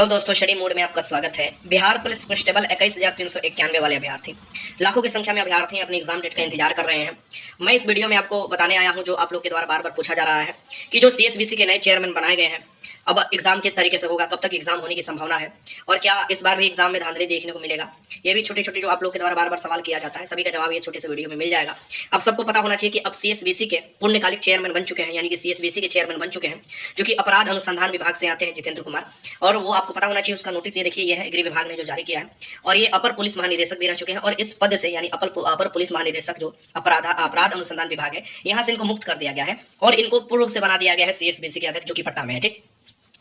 तो दोस्तों study mode में आपका स्वागत है। बिहार पुलिस कांस्टेबल 21,391 वाले अभ्यर्थी, लाखों की संख्या में अभ्यर्थी अपनी एग्जाम डेट का इंतजार कर रहे हैं। मैं इस वीडियो में आपको बताने आया हूं, जो आप लोग के द्वारा बार बार पूछा जा रहा है कि जो सीएसबीसी के नए चेयरमैन बनाए गए हैं, अब एग्जाम किस तरीके से होगा, कब तक एग्जाम होने की संभावना है और क्या इस बार भी एग्जाम में धांधली देखने को मिलेगा। ये भी छोटे छोटे जो आप लोग के द्वारा बार बार सवाल किया जाता है, सभी का जवाब ये छोटे से वीडियो में मिल जाएगा। अब सबको पता होना चाहिए कि अब सीएसबीसी के पूर्णकालिक चेयरमैन बन चुके हैं, यानी कि सीएसबीसी के चेयरमैन बन चुके हैं, जो कि अपराध अनुसंधान विभाग से आते हैं, जितेंद्र कुमार। और वो आपको पता होना चाहिए, उसका नोटिस ये देखिए, ये है गृह विभाग ने जो जारी किया है, और ये अपर पुलिस महानिदेशक भी रह चुके हैं। और इस पद से यानी अपर पुलिस महानिदेशक जो अपराध अनुसंधान विभाग है, यहाँ से इनको मुक्त कर दिया गया है और इनको पूर्ण रूप से बना दिया गया है सीएसबीसी के अध्यक्ष, जो कि पटना में है। ठीक,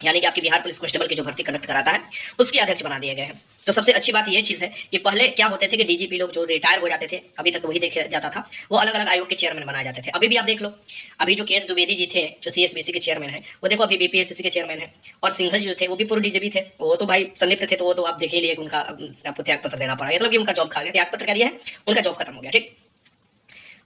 यानी कि आपकी बिहार पुलिस कांस्टेबल की जो भर्ती कंडक्ट कराता है, उसके अध्यक्ष बना दिए गए हैं। तो सबसे अच्छी बात ये चीज है कि पहले क्या होते थे कि डीजीपी लोग जो रिटायर हो जाते थे, अभी तक वही देखा जाता था, वो अलग अलग आयोग के चेयरमैन बनाए जाते थे। अभी भी आप देख लो, अभी जो केएस द्विवेदी जी थे, जो सीएसबीसी के चेयरमैन है, वो देखो अभी बीपीएससी के चेयरमैन है। और सिंघल जी जो थे, वो भी पूर्व डीजीपी थे, वो तो भाई संलिप्त थे, तो वो तो आप देख ही लिए उनका आपको त्याग पत्र देना पड़ा, मतलब कि उनका जॉब खा गया, त्याग पत्र क्या दिया है, उनका जॉब खत्म हो गया। ठीक,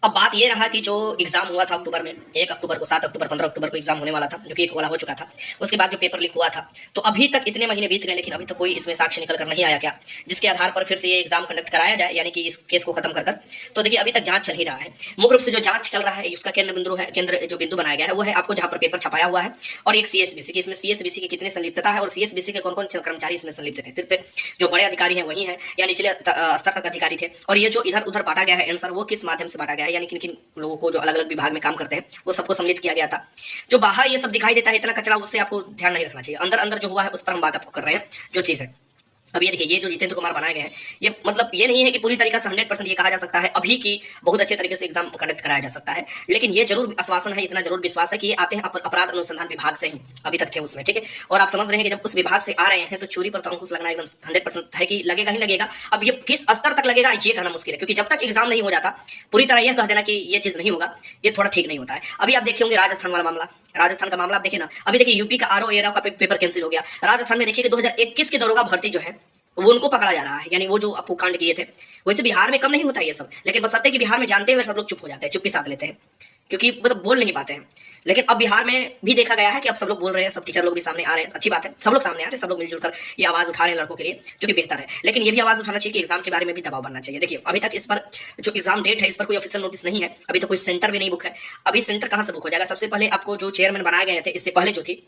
अब बात ये रहा कि जो एग्जाम हुआ था अक्टूबर में, 1 अक्टूबर को, 7 अक्टूबर, 15 अक्टूबर को एग्जाम होने वाला था, जो कि एक वाला हो चुका था। उसके बाद जो पेपर लीक हुआ था, तो अभी तक इतने महीने बीत गए, लेकिन अभी तक कोई इसमें साक्ष्य निकल कर नहीं आया क्या, जिसके आधार पर फिर से ये एग्जाम कंडक्ट कराया जाए, यानी कि इस केस को खत्म कर। तो देखिए अभी तक जांच चल ही रहा है। मुख्य रूप से जो जांच चल रहा है, उसका केंद्र जो बिंदु बनाया गया है, वो है आपको जहां पर पेपर छपाया हुआ है, और एक सीएसबीसी की, इसमें सीएसबीसी की कितनी संलिप्तता है और सीएसबीसी के कौन कौन कर्मचारी इसमें संलिप्त थे। सिर्फ जो बड़े अधिकारी हैं वही हैं, या निचले स्तर तक अधिकारी थे। और ये जो इधर उधर बांटा गया है आंसर, वो किस माध्यम से बांटा गया है, यानी किन किन लोगों को जो अलग अलग विभाग में काम करते हैं, वो सबको सम्मिलित किया गया था। जो बाहर ये सब दिखाई देता है इतना कचरा, उससे आपको ध्यान नहीं रखना चाहिए। अंदर अंदर जो हुआ है उस पर हम बात आपको कर रहे हैं, जो चीज है। अब ये देखिए, ये जो जितेंद्र कुमार बनाए गए हैं, ये मतलब ये नहीं है कि पूरी तरीके से 100% ये कहा जा सकता है अभी की बहुत अच्छे तरीके से एग्जाम कंडक्ट कराया जा सकता है, लेकिन ये जरूर आश्वासन है, इतना जरूर विश्वास है कि ये आते हैं अपराध अनुसंधान विभाग से ही, अभी तक थे उसमें। ठीक है, और आप समझ रहे हैं कि जब उस विभाग से आ रहे हैं, तो चोरी पर तो अंकुश लगना एकदम 100% है कि लगेगा ही लगेगा। अब ये किस स्तर तक लगेगा ये कहना मुश्किल है, क्योंकि जब तक एग्जाम नहीं हो जाता, पूरी तरह यह कह देना कि ये चीज नहीं होगा, ये थोड़ा ठीक नहीं होता है। अभी आप देखे होंगे राजस्थान वाला मामला, राजस्थान का मामला आप देखिए ना। अभी देखिए यूपी का आरओ एरा का पेपर कैंसिल हो गया, राजस्थान में देखिए कि 2021 के दरोगा भर्ती जो है, वो उनको पकड़ा जा रहा है, यानी वो जो आपको कांड किए थे। वैसे बिहार में कम नहीं होता ये सब, लेकिन बशर्ते कि बिहार में जानते हुए सब लोग चुप हो जाते हैं, चुप्पी साध लेते हैं, क्योंकि मतलब बोल नहीं पाते हैं। लेकिन अब बिहार में भी देखा गया है कि अब सब लोग बोल रहे हैं, सब टीचर लोग भी सामने आ रहे हैं, अच्छी बात है, सब लोग सामने आ रहे हैं, सब लोग मिलजुल कर ये आवाज उठा रहे हैं लड़कों के लिए, जो कि बेहतर है। लेकिन ये भी आवाज उठाना चाहिए कि एग्जाम के बारे में भी दबाव बनना चाहिए। देखिए अभी तक इस पर जो एग्जाम डेट है, इस पर कोई ऑफिशियल नोटिस नहीं है, अभी तो कोई सेंटर भी नहीं बुक है। अभी सेंटर कहाँ से बुक हो जाएगा? सबसे पहले आपको जो चेयरमैन बनाए गए थे, इससे पहले जो थी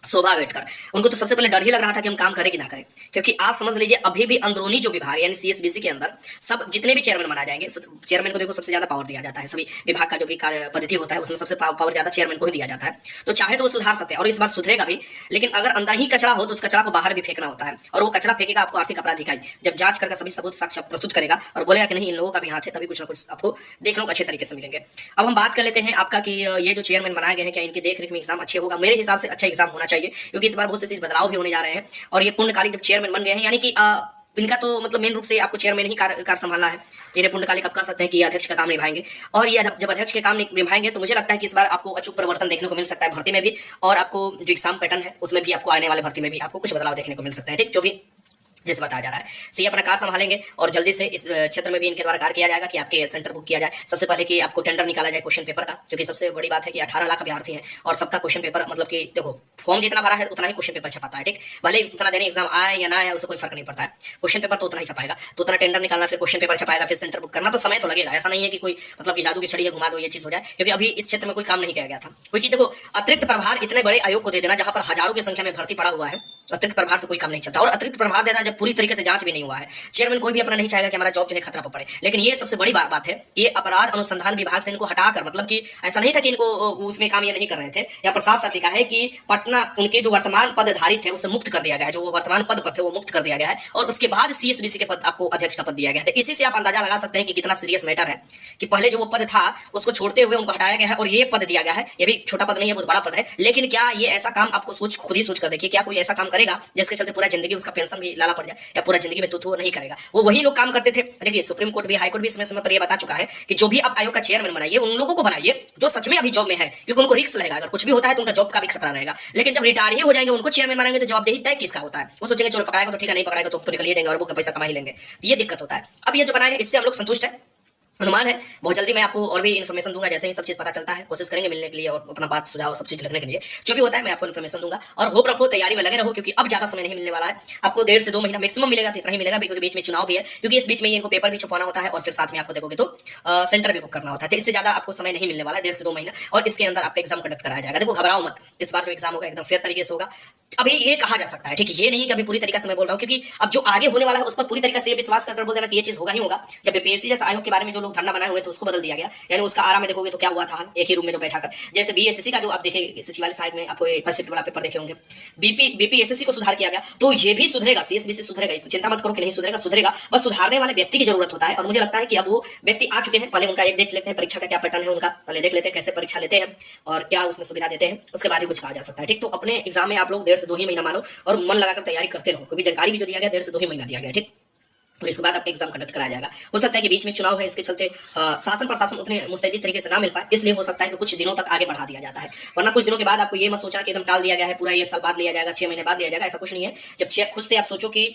शोभा वेटकर, उनको तो सबसे पहले डर ही लग रहा था कि हम काम करें कि ना करें, क्योंकि आप समझ लीजिए अभी भी अंदरूनी जो विभाग यानी सीएसबीसी के अंदर सब जितने भी चेयरमैन बनाए जाएंगे, चेयरमैन को देखो सबसे ज्यादा पावर दिया जाता है, सभी विभाग का जो भी कार्य पद्धति होता है उसमें सबसे पावर ज्यादा चेयरमैन को ही दिया जाता है। तो चाहे तो वो सुधार सकते हैं, और इस बार सुधरेगा भी, लेकिन अगर अंदर ही कचरा हो तो उस कचरा को बाहर भी फेंकना होता है, और वो कचरा फेंकेगा आपको आर्थिक अपराध इकाई, जब जांच करके सभी सबूत साक्ष्य प्रस्तुत करेगा और बोलेगा कि नहीं इन लोगों का भी हाथ है, तभी कुछ ना कुछ आपको देखने को अच्छे तरीके से मिलेंगे। अब हम बात कर लेते हैं आपका कि ये जो चेयरमैन बनाए गए हैं, क्या इनके देख रेख में एग्जाम अच्छे होगा? मेरे हिसाब से अच्छा एग्जाम होना चाहिए, क्योंकि इस बार बहुत से बदलाव भी होने जा रहे हैं, और ये पूर्णकालिक जब चेयरमैन बन गए हैं, यानी कि इनका तो मतलब मेन रूप से आपको चेयरमैन ही कार्य संभालना है। इन्हें पूर्णकालिक आप कह सकते हैं कि ये अध्यक्ष का काम निभाएंगे, और ये जब अध्यक्ष के काम निभाएंगे तो मुझे लगता है कि इस बार आपको अचूक परिवर्तन देखने को मिल सकता है भर्ती में भी, और आपको जो एग्जाम पैटर्न है उसमें भी आपको आने वाले भर्ती में भी आपको कुछ बदलाव देखने को मिल सकते हैं। ठीक, जो भी जैसे बताया जा रहा है, तो ये अपना कार्य संभालेंगे, और जल्दी से इस क्षेत्र में भी इनके द्वारा कार्य किया जाएगा कि आपके सेंटर बुक किया जाए। सबसे पहले कि आपको टेंडर निकाला जाए क्वेश्चन पेपर का, क्योंकि सबसे बड़ी बात है कि 18 लाख अभ्यर्थी हैं, और सबका क्वेश्चन पेपर मतलब कि देखो फॉर्म जितना भरा है उतना ही क्वेश्चन पेपर छपाता है। ठीक, भले उतना देने एग्जाम आए या ना आए उससे कोई फर्क नहीं पड़ता है, क्वेश्चन पेपर तो उतना ही छपाएगा। तो उतना टेंडर निकालना, फिर क्वेश्चन पेपर छपाएगा, फिर सेंटर बुक करना, तो समय तो लगेगा। ऐसा नहीं है कि कोई मतलब कि जादू की छड़ी है घुमा दो ये चीज हो जाए, क्योंकि अभी इस क्षेत्र में कोई काम नहीं किया गया था। क्योंकि देखो अतिरिक्त प्रभार इतने बड़े आयोग को दे देना, जहां पर हजारों की संख्या में भर्ती पड़ा हुआ है, अतिरिक्त प्रभार से कोई काम नहीं चलता। और अतिरिक्त प्रभार देना जब पूरी तरीके से जांच भी नहीं हुआ है, चेयरमैन कोई भी अपना नहीं चाहेगा कि हमारा जॉब जो है खतरा पर पड़े। लेकिन ये सबसे बड़ी बात है, ये अपराध अनुसंधान विभाग से इनको हटाकर, मतलब कि ऐसा नहीं था कि इनको उसमें काम ये नहीं कर रहे थे, यहाँ पर साफ साफ लिखा है कि पटना उनके जो वर्तमान पदधारी थे उससे मुक्त कर दिया गया है, जो वर्तमान पद पर थे वो मुक्त कर दिया गया है, और उसके बाद सीएसबीसी के पद आपको अध्यक्ष का पद दिया गया है। इसी से आप अंदाजा लगा सकते हैं कि कितना सीरियस मैटर है कि पहले जो वो पद था उसको छोड़ते हुए उनको हटाया गया है, और ये पद दिया गया है। ये भी छोटा पद नहीं है, बहुत बड़ा पद है, लेकिन क्या ये ऐसा काम आपको खुद ही सोच कर देखिए, क्या कोई ऐसा काम करेगा जिसके चलते पूरा जिंदगी उसका पेंशन भी लाला पड़ जाए, या पूरा जिंदगी में तो नहीं करेगा। वो वही लोग काम करते थे। देखिए सुप्रीम कोर्ट भी, हाई कोर्ट भी समय समय पर यह बता चुका है कि जो भी आप आयोग का चेयरमैन बनाइए, उन लोगों को बनाइए जो सच में अभी जॉब में है, क्योंकि उनको रिस्क रहेगा, अगर कुछ भी होता है तो उनका जॉब का भी खतरा रहेगा। लेकिन जब रिटायर ही हो जाएंगे, उनको चेयरमैन बनाएंगे, तो जवाबदेही तय किसका होता है? वो सोचेंगे चोर पकड़ाएगा तो ठीक है, नहीं पकड़ाएगा तो निकलिए देंगे और वो पैसा कमा ही लेंगे। तो ये दिक्कत होता है। अब ये जो बनाएंगे इससे हम लोग संतुष्ट है, अनुमान है। बहुत जल्दी मैं आपको और भी इन्फॉर्मेशन दूंगा, जैसे ही सब चीज पता चलता है कोशिश करेंगे मिलने के लिए और अपना बात सुझाव सब चीज लिखने के लिए। जो भी होता है मैं आपको इन्फॉर्मेशन दूंगा, और होप रखो तैयारी में लगे रहो, क्योंकि अब ज्यादा समय नहीं मिलने वाला है आपको। 1.5 से 2 महीना मैक्सिमम मिलेगा, तो इतना ही मिलेगा, क्योंकि बीच में चुनाव भी है, क्योंकि इस बीच में इनको पेपर भी छुपाना होता है और फिर साथ में आपको देखोगे तो सेंटर भी बुक करना होता है। तो इससे ज्यादा आपको समय नहीं मिलने वाला है, 1.5 से 2 महीना, और इसके अंदर आपका एग्जाम कंडक्ट कराया जाएगा। देखो घबराओ मत, इस बार जो एग्जाम होगा एकदम फेयर तरीके से होगा। अभी ये कहा जा सकता है, ठीक है, ये नहीं कि अभी पूरी तरीके से मैं बोल रहा हूँ, क्योंकि अब जो आगे होने वाला है उस पर पूरी तरीके से ये विश्वास कर बोल देना कि ये चीज होगा ही होगा। जब बीपीएससी जैसे आयोग के बारे में जो लोग धरना बनाए हुए थे उसको बदल दिया गया, यानी उसका आरा में देखोगे तो क्या हुआ था, एक ही रूम में जो बैठा कर, जैसे बीएसएससी का जो आप देखे सचिवालय साइड में आपको फर्स्ट शिफ्ट वाला पेपर देखे होंगे, बीपीएसएससी को सुधार किया गया, तो ये भी सुधरेगा, सीएसबीसी सुधरेगा, चिंता मत करो कि नहीं सुधरेगा, सुधरेगा। बस सुधारने वाले व्यक्ति की जरूरत होता है, और मुझे लगता है कि अब वो व्यक्ति आ चुके हैं। पहले उनका एक देख लेते हैं, परीक्षा का क्या पैटर्न है उनका, पहले देख लेते हैं कैसे परीक्षा लेते हैं और क्या उसमें सुविधा देते हैं, उसके बाद ही कुछ कहा जा सकता है। ठीक, तो अपने एग्जाम में आप लोग 1.5 से 2 ही महीना मानो और मन लगाकर तैयारी करते रहो, क्योंकि जानकारी भी जो दिया गया 1.5 से 2 ही महीना दिया गया। ठीक, और इसके बाद आपका एग्जाम कंडक्ट कराया जाएगा। हो सकता है कि बीच में चुनाव है, इसके चलते शासन प्रशासन उतने मुस्तैदी तरीके से ना मिल पाए, इसलिए हो सकता है कि कुछ दिनों तक आगे बढ़ा दिया जाता है। वरना कुछ दिनों के बाद आपको ये मत सोचना कि एकदम टाल दिया गया है, पूरा ये साल बाद लिया जाएगा, 6 महीने बाद लिया जाएगा, ऐसा कुछ नहीं है। जब खुद से आप सोचो कि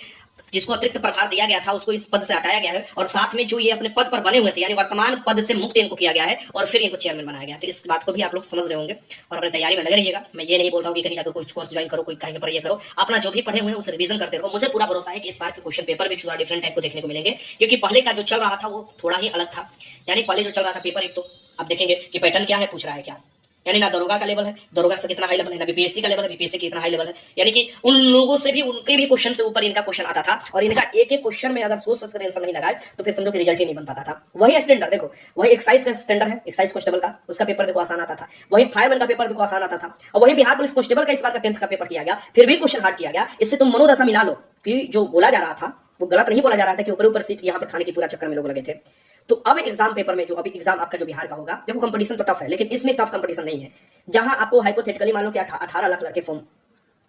जिसको अतिरिक्त प्रभार दिया गया था उसको इस पद से हटाया गया है, और साथ में जो ये अपने पद पर बने हुए थे, यानी वर्तमान पद से मुक्त इनको किया गया है, और फिर इनको चेयरमैन बनाया गया। तो इस बात को भी आप लोग समझ रहे होंगे और अपनी तैयारी में लगे रहिएगा। मैं ये नहीं बोल रहा हूँ कि कहीं जाकर कुछ कोर्स ज्वाइन करो, कोई कहीं पर ये करो, अपना जो भी पढ़े हुए हैं उसे रिवीजन करते रहो। मुझे पूरा भरोसा है कि इस बार के क्वेश्चन पेपर भी थोड़ा डिफरेंट टाइप को देखने को मिलेंगे, क्योंकि पहले का जो चल रहा था वो थोड़ा ही अलग था। यानी पहले जो चल रहा था पेपर, एक तो आप देखेंगे कि पैटर्न क्या है, पूछ रहा है क्या, यानी ना दरोगा का लेवल है, दरोगा से कितना हाई लेवल है, ना बीपीएससी का लेवल है, बीपीएससी की कितना हाई लेवल है, यानी कि उन लोगों से भी, उनके भी क्वेश्चन से ऊपर इनका क्वेश्चन आता था, और इनका एक एक क्वेश्चन में अगर सोच कर आंसर नहीं लगाए तो फिर समझो कि रिजल्ट ही नहीं बन पाता था। वही स्टैंडर्ड देखो, वही एक्साइज का स्टैंडर्ड है, एक्साइज कांस्टेबल का, उसका पेपर देखो आसान आता था, वही फायरमैन का पेपर देखो आसान आता था, और वही बिहार पुलिस कांस्टेबल का इस बार का 10th का पेपर किया गया, फिर भी क्वेश्चन हार्ड किया गया। इससे तुम मनोदशा मिला लो कि जो बोला जा रहा था वो गलत नहीं बोला जा रहा था कि ऊपर ऊपर सीट यहाँ पर खाने की पूरा चक्कर में लोग लगे थे। तो अब एग्जाम पेपर में जो अभी एग्जाम आपका जो बिहार का होगा, देखो कंपटीशन तो टफ है, लेकिन इसमें टफ कंपटीशन नहीं है। जहां आपको हाइपोथेटिकली मान लो कि 18 लाख लड़के फॉर्म,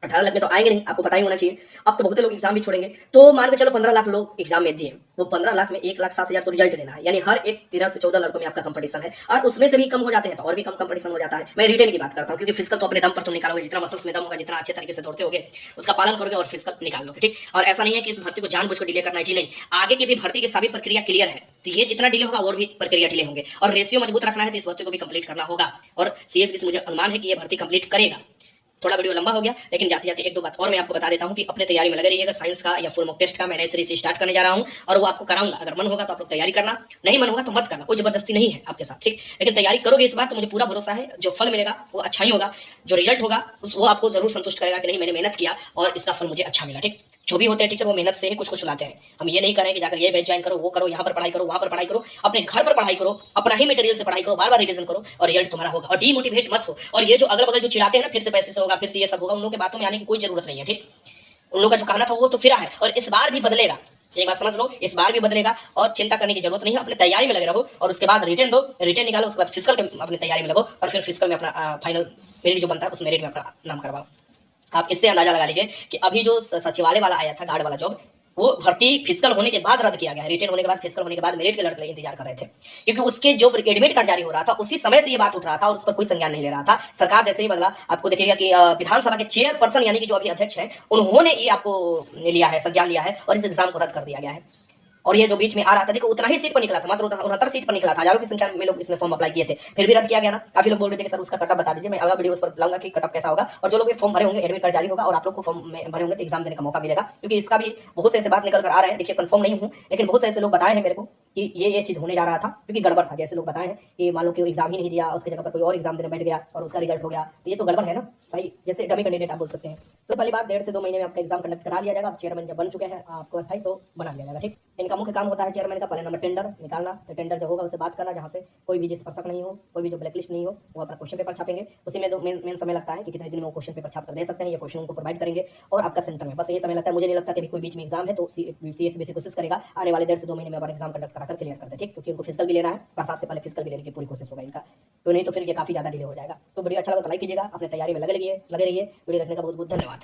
18 लाख में तो आएंगे नहीं, आपको पता ही होना चाहिए। अब तो बहुत लोग एग्जाम भी छोड़ेंगे, तो मान के चलो 15 लाख लोग एग्जाम में दिए, वो 15 लाख में 1,07,000 तो रिजल्ट देना है, यानी हर एक 13 से 14 लड़कों में आपका कंपटीशन है, और उसमें से भी कम हो जाते हैं तो और भी कम कंपटीशन हो जाता है। मैं रिटेन की बात करता हूँ, क्योंकि फिजिकल तो अपने दम पर तुम निकालोगे, जितना मसल्स में दम होगा, जितना अच्छे तरीके से दौड़ते होगे, उसका पालन करोगे और फिजिकल निकाल लोगे। ठीक, और ऐसा नहीं है कि इस भर्ती को जानबूझकर डिले करना है जी, नहीं, आगे की भी भर्ती की सभी प्रक्रिया क्लियर है, तो ये जितना डिले होगा और भी प्रक्रिया डिले होंगे, और रेशियो मजबूत रखना है तो इस भर्ती को भी कंप्लीट करना होगा, और सीएस भी मुझे अनुमान है कि ये भर्ती कंप्लीट करेगा। थोड़ा वीडियो लंबा हो गया, लेकिन जाते जाते एक दो बात और मैं आपको बता देता हूं कि अपने तैयारी में लगे रहिएगा। साइंस का या फुल मॉक टेस्ट का मैं नए सीरीज से स्टार्ट करने जा रहा हूं, और वो आपको कराऊंगा। अगर मन होगा तो आप लोग तैयारी करना, नहीं मन होगा तो मत करना, कोई जबरदस्ती नहीं है आपके साथ। ठीक, लेकिन तैयारी करोगे इस बार तो मुझे पूरा भरोसा है जो फल मिलेगा वो अच्छा ही होगा, जो रिजल्ट होगा वो आपको जरूर संतुष्ट करेगा कि नहीं मैंने मेहनत किया और इसका फल मुझे अच्छा मिला। ठीक, जो भी होते हैं टीचर वो मेहनत से ही कुछ कुछ लाते हैं। हम ये नहीं करें कि जाकर ये बैच ज्वाइन करो, वो करो, यहाँ पर पढ़ाई करो, वहां पर पढ़ाई करो, अपने घर पर पढ़ाई करो, अपना ही मटेरियल से पढ़ाई करो, बार बार रिवीजन करो और रिजल्ट तुम्हारा होगा। और डीमोटिवेट मत हो, और ये जो अगल बगल जो चिढ़ाते हैं ना, फिर से पैसे से होगा, फिर से ये सब होगा, उन लोगों की बातों में आने की कोई जरूरत नहीं है। ठीक, उन लोगों का जो कहना था वो तो फिरा है, और इस बार भी बदलेगा। एक बात समझ लो, इस बार भी बदलेगा, और चिंता करने की जरूरत नहीं है। अपने तैयारी में लगे रहो, और उसके बाद रिटेन दो, रिटेन निकालो, उसके बाद फिजिकल के अपनी तैयारी में लगो, और फिर फिजिकल में अपना फाइनल मेरिट जो बनता है उस मेरिट में अपना नाम करवाओ। आप इससे अंदाजा लगा लीजिए कि अभी जो सचिवालय वाला आया था, गार्ड वाला जॉब, वो भर्ती फिजिकल होने के बाद रद्द किया गया है। रिटेन होने के बाद, फिजिकल होने के बाद मेरिट के लड़के इंतजार कर रहे थे, क्योंकि उसके जो एडमिट कार्ड जारी हो रहा था उसी समय से ये बात उठ रहा था, और उस पर कोई संज्ञान नहीं ले रहा था। सरकार जैसे ही बदला, आपको देखिएगा कि विधानसभा के चेयरपर्सन यानी कि जो अभी अध्यक्ष है, उन्होंने ये आपको लिया है, संज्ञान लिया है, और इस एग्जाम को रद्द कर दिया गया है। और ये जो बीच में आ रहा था, देखो उतना ही सीट पर निकला था, मात्र 69 सीट पर निकला था, हजारों की संख्या में लोग इसमें फॉर्म अप्लाई किए थे, फिर भी रद्द किया गया ना। काफी लोग बोल रहे थे कि सर उसका कटअप बता दीजिए, मैं अगला वीडियो उस पर लाऊंगा कि कटअप कैसा होगा, और जो लोग फॉर्म भरे होंगे एडमिट कार्ड जारी होगा और आप लोग को फॉर्म में भरे होंगे तो एग्जाम देने का मौका मिलेगा। क्योंकि इसका भी बहुत से ऐसे बात निकल कर आ रहे हैं, देखिए कंफर्म नहीं हूँ, लेकिन बहुत से ऐसे लोग बताए हैं मेरे को कि ये चीज होने जा रहा था, क्योंकि गड़बड़ था। जैसे लोग बताए हैं कि मान लो कि एग्जाम ही नहीं दिया, उसकी जगह पर कोई और एग्जाम देने बैठ गया और उसका रिजल्ट हो गया, तो ये तो गड़बड़ है ना भाई, जैसे डमी कैंडिडेट आप बोल सकते हैं। तो पहली बात, 1.5 से 2 महीने में आपका एग्जाम कंडक्ट करा लिया जाएगा। आप चेयरमैन जब बन चुके हैं, आपको अस्थायी तो बना लिया जाएगा। ठीक, इनका मुख्य काम होता है चेयरमैन का, पहले नंबर टेंडर निकालना, तो टेंडर जो होगा उससे बात करना, जहाँ से कोई भी जिस स्पर्शक नहीं हो, कोई भी जो ब्लैकलिस्ट नहीं हो, वो अपना क्वेश्चन पेपर छापेंगे। उसी में जो मेन समय लगता है कि कितने दिन में वो क्वेश्चन पेपर छाप कर दे सकते हैं, ये क्वेश्चन उनको प्रोवाइड करेंगे, और आपका सेंटर में बस ये समय लगता है। मुझे नहीं लगता कि कोई बीच में एग्जाम है, तो सीएसबीसी कोशिश करेगा आने वाले 1.5 से 2 महीने में अपना एग्जाम कंडक्ट कराकर क्लियर कर दे। ठीक, क्योंकि उनको फिजिकल भी लेना है, बरसात से पहले फिजिकल भी लेने की पूरी कोशिश होगा इनका, तो नहीं तो फिर ये काफी ज्यादा डिले हो जाएगा। तो वीडियो अच्छा लगा तो लाइक कीजिएगा, अपने तैयारी में लगे रहिए। वीडियो देखने का बहुत बहुत धन्यवाद।